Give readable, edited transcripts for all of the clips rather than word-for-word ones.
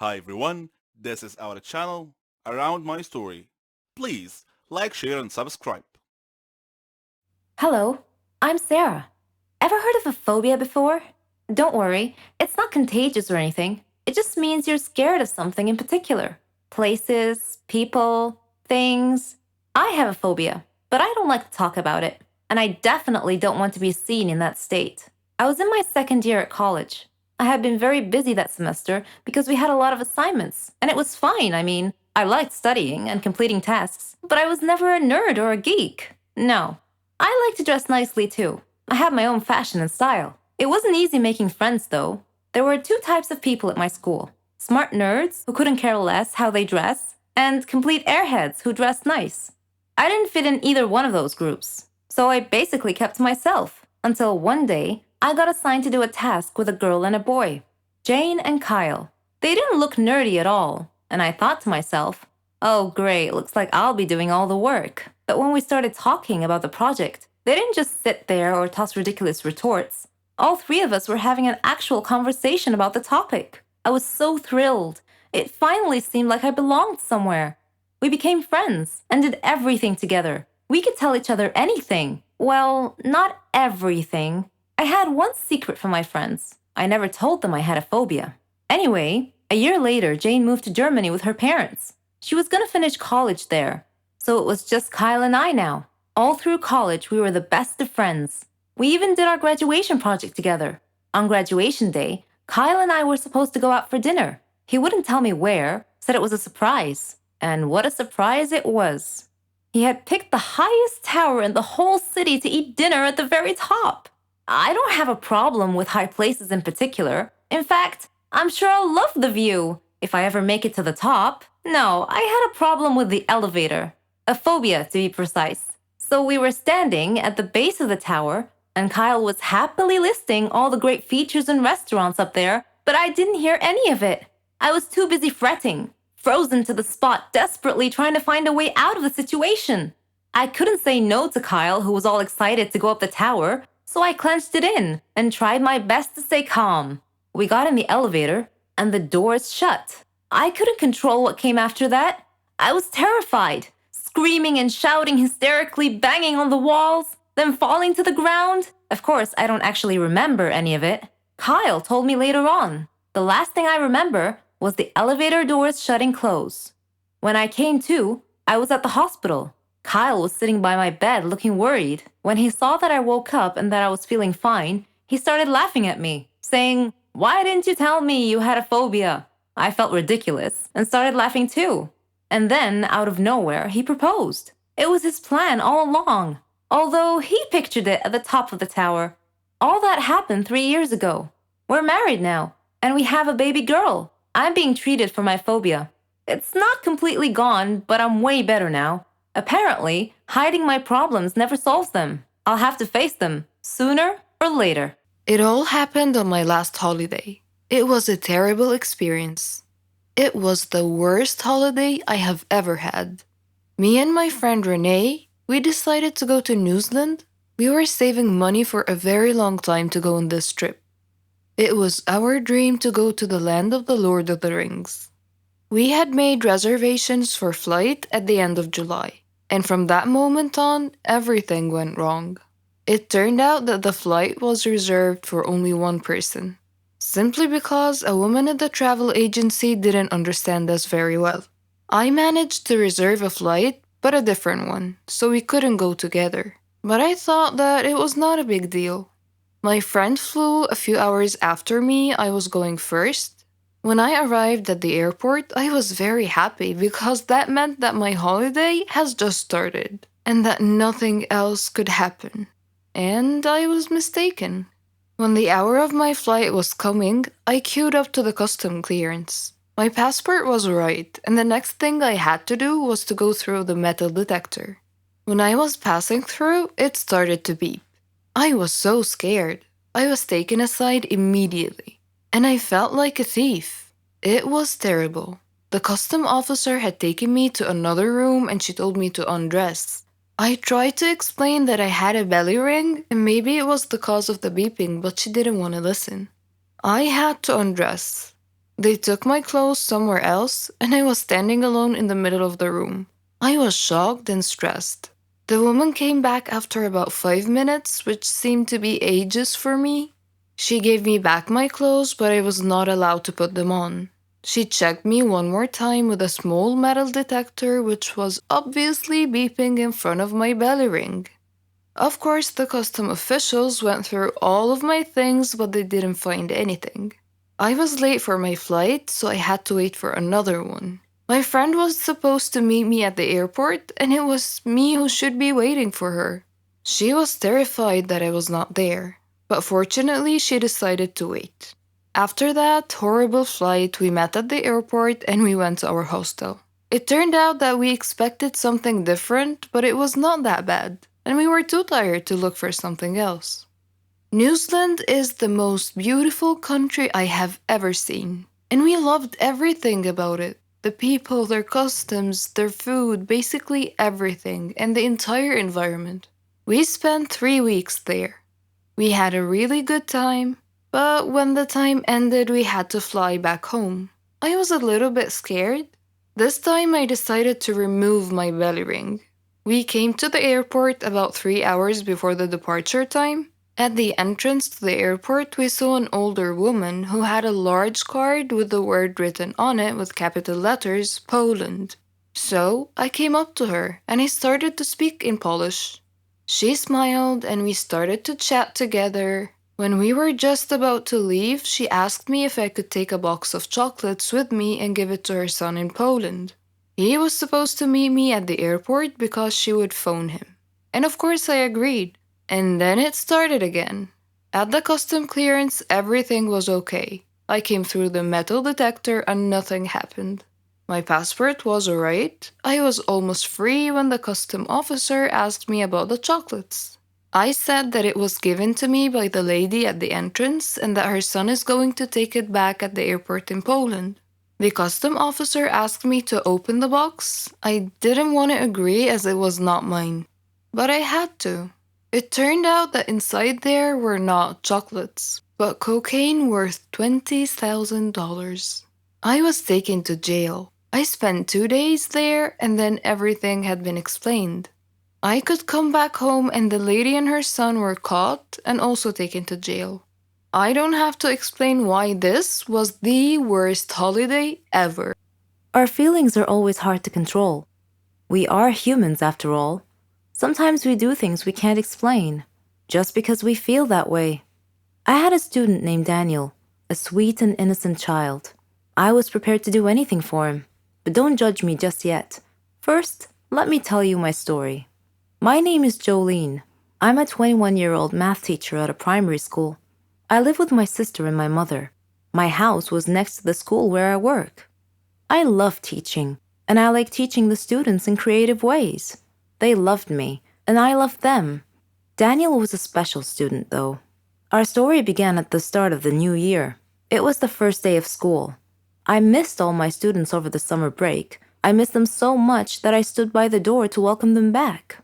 Hi everyone, this is our channel, Around My Story. Please like, share and subscribe. Hello, I'm Sarah. Ever heard of a phobia before? Don't worry, it's not contagious or anything. It just means you're scared of something in particular. Places, people, things. I have a phobia, but I don't like to talk about it. And I definitely don't want to be seen in that state. I was in my second year at college. I had been very busy that semester because we had a lot of assignments, and it was fine. I mean, I liked studying and completing tasks, but I was never a nerd or a geek. No, I like to dress nicely too. I have my own fashion and style. It wasn't easy making friends though. There were two types of people at my school: smart nerds who couldn't care less how they dress, and complete airheads who dressed nice. I didn't fit in either one of those groups, so I basically kept to myself until one day I got assigned to do a task with a girl and a boy, Jane and Kyle. They didn't look nerdy at all, and I thought to myself, oh, great, looks like I'll be doing all the work. But when we started talking about the project, they didn't just sit there or toss ridiculous retorts. All three of us were having an actual conversation about the topic. I was so thrilled. It finally seemed like I belonged somewhere. We became friends and did everything together. We could tell each other anything. Well, not everything. I had one secret from my friends. I never told them I had a phobia. Anyway, a year later, Jane moved to Germany with her parents. She was going to finish college there. So it was just Kyle and I now. All through college, we were the best of friends. We even did our graduation project together. On graduation day, Kyle and I were supposed to go out for dinner. He wouldn't tell me where, said it was a surprise. And what a surprise it was. He had picked the highest tower in the whole city to eat dinner at the very top. I don't have a problem with high places in particular. In fact, I'm sure I'll love the view if I ever make it to the top. No, I had a problem with the elevator. A phobia, to be precise. So we were standing at the base of the tower, and Kyle was happily listing all the great features and restaurants up there, but I didn't hear any of it. I was too busy fretting, frozen to the spot, desperately trying to find a way out of the situation. I couldn't say no to Kyle, who was all excited to go up the tower, so I clenched it in and tried my best to stay calm. We got in the elevator, and the doors shut. I couldn't control what came after that. I was terrified, screaming and shouting hysterically, banging on the walls, then falling to the ground. Of course, I don't actually remember any of it. Kyle told me later on. The last thing I remember was the elevator doors shutting close. When I came to, I was at the hospital. Kyle was sitting by my bed looking worried. When he saw that I woke up and that I was feeling fine, he started laughing at me, saying, "Why didn't you tell me you had a phobia?" I felt ridiculous and started laughing too. And then, out of nowhere, he proposed. It was his plan all along, although he pictured it at the top of the tower. All that happened 3 years ago. We're married now, and we have a baby girl. I'm being treated for my phobia. It's not completely gone, but I'm way better now. Apparently, hiding my problems never solves them. I'll have to face them, sooner or later. It all happened on my last holiday. It was a terrible experience. It was the worst holiday I have ever had. Me and my friend Renee, we decided to go to New Zealand. We were saving money for a very long time to go on this trip. It was our dream to go to the land of the Lord of the Rings. We had made reservations for flight at the end of July, and from that moment on, everything went wrong. It turned out that the flight was reserved for only one person, simply because a woman at the travel agency didn't understand us very well. I managed to reserve a flight, but a different one, so we couldn't go together. But I thought that it was not a big deal. My friend flew a few hours after me. I was going first. When I arrived at the airport, I was very happy because that meant that my holiday has just started and that nothing else could happen. And I was mistaken. When the hour of my flight was coming, I queued up to the custom clearance. My passport was right, and the next thing I had to do was to go through the metal detector. When I was passing through, it started to beep. I was so scared. I was taken aside immediately, and I felt like a thief. It was terrible. The custom officer had taken me to another room and she told me to undress. I tried to explain that I had a belly ring and maybe it was the cause of the beeping, but she didn't want to listen. I had to undress. They took my clothes somewhere else, and I was standing alone in the middle of the room. I was shocked and stressed. The woman came back after about 5 minutes, which seemed to be ages for me. She gave me back my clothes, but I was not allowed to put them on. She checked me one more time with a small metal detector, which was obviously beeping in front of my belly ring. Of course, the custom officials went through all of my things, but they didn't find anything. I was late for my flight, so I had to wait for another one. My friend was supposed to meet me at the airport, and it was me who should be waiting for her. She was terrified that I was not there, but fortunately, she decided to wait. After that horrible flight, we met at the airport and we went to our hostel. It turned out that we expected something different, but it was not that bad, and we were too tired to look for something else. New Zealand is the most beautiful country I have ever seen, and we loved everything about it. The people, their customs, their food, basically everything, and the entire environment. We spent 3 weeks there. We had a really good time, but when the time ended, we had to fly back home. I was a little bit scared. This time, I decided to remove my belly ring. We came to the airport about 3 hours before the departure time. At the entrance to the airport, we saw an older woman who had a large card with the word written on it with capital letters, Poland. So I came up to her and I started to speak in Polish. She smiled and we started to chat together. When we were just about to leave, she asked me if I could take a box of chocolates with me and give it to her son in Poland. He was supposed to meet me at the airport because she would phone him. And of course I agreed. And then it started again. At the custom clearance, everything was okay. I came through the metal detector and nothing happened. My passport was alright. I was almost free when the custom officer asked me about the chocolates. I said that it was given to me by the lady at the entrance and that her son is going to take it back at the airport in Poland. The custom officer asked me to open the box. I didn't want to agree as it was not mine, but I had to. It turned out that inside there were not chocolates, but cocaine worth $20,000. I was taken to jail. I spent 2 days there and then everything had been explained. I could come back home and the lady and her son were caught and also taken to jail. I don't have to explain why this was the worst holiday ever. Our feelings are always hard to control. We are humans after all. Sometimes we do things we can't explain, just because we feel that way. I had a student named Daniel, a sweet and innocent child. I was prepared to do anything for him, but don't judge me just yet. First, let me tell you my story. My name is Jolene. I'm a 21-year-old math teacher at a primary school. I live with my sister and my mother. My house was next to the school where I work. I love teaching, and I like teaching the students in creative ways. They loved me, and I loved them. Daniel was a special student, though. Our story began at the start of the new year. It was the first day of school. I missed all my students over the summer break. I missed them so much that I stood by the door to welcome them back.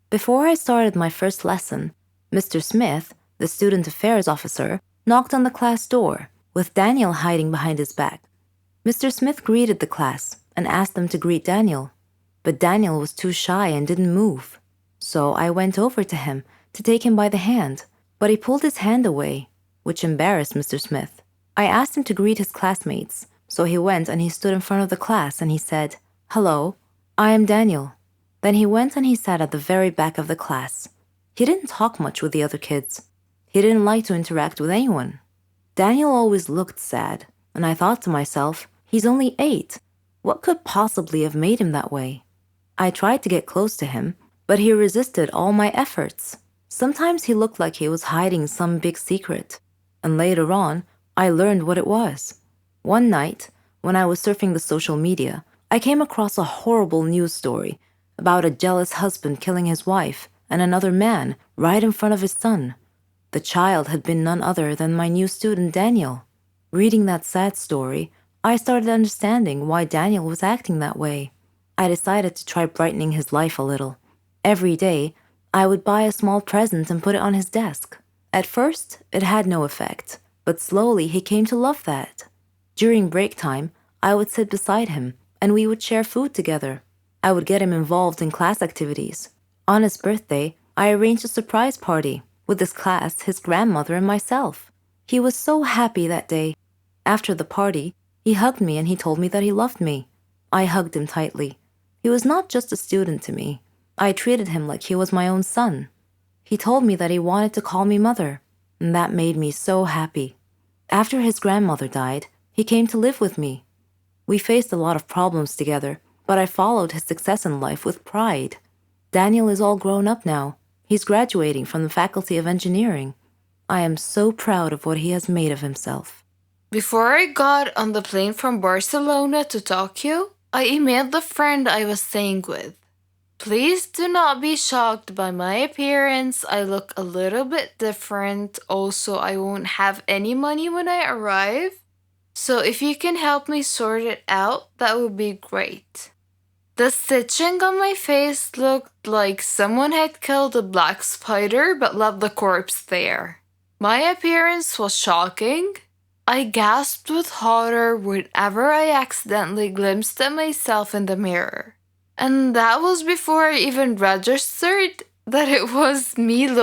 Before I started my first lesson, Mr. Smith, the student affairs officer, knocked on the class door, with Daniel hiding behind his back. Mr. Smith greeted the class and asked them to greet Daniel. But Daniel was too shy and didn't move. So I went over to him to take him by the hand, but he pulled his hand away, which embarrassed Mr. Smith. I asked him to greet his classmates, so he went and he stood in front of the class and he said, "Hello, I am Daniel." Then he went and he sat at the very back of the class. He didn't talk much with the other kids. He didn't like to interact with anyone. Daniel always looked sad, and I thought to myself, he's only 8. What could possibly have made him that way? I tried to get close to him, but he resisted all my efforts. Sometimes he looked like he was hiding some big secret, and later on, I learned what it was. One night, when I was surfing the social media, I came across a horrible news story about a jealous husband killing his wife and another man right in front of his son. The child had been none other than my new student Daniel. Reading that sad story, I started understanding why Daniel was acting that way. I decided to try brightening his life a little. Every day, I would buy a small present and put it on his desk. At first, it had no effect, but slowly he came to love that. During break time, I would sit beside him and we would share food together. I would get him involved in class activities. On his birthday, I arranged a surprise party with his class, his grandmother, and myself. He was so happy that day. After the party, he hugged me and he told me that he loved me. I hugged him tightly. He was not just a student to me. I treated him like he was my own son. He told me that he wanted to call me mother, and that made me so happy. After his grandmother died, he came to live with me. We faced a lot of problems together, but I followed his success in life with pride. Daniel is all grown up now. He's graduating from the Faculty of Engineering. I am so proud of what he has made of himself. Before I got on the plane from Barcelona to Tokyo, I emailed the friend I was staying with. Please do not be shocked by my appearance. I look a little bit different. Also, I won't have any money when I arrive. So if you can help me sort it out, that would be great. The stitching on my face looked like someone had killed a black spider but left the corpse there. My appearance was shocking. I gasped with horror whenever I accidentally glimpsed at myself in the mirror. And that was before I even registered that it was me looking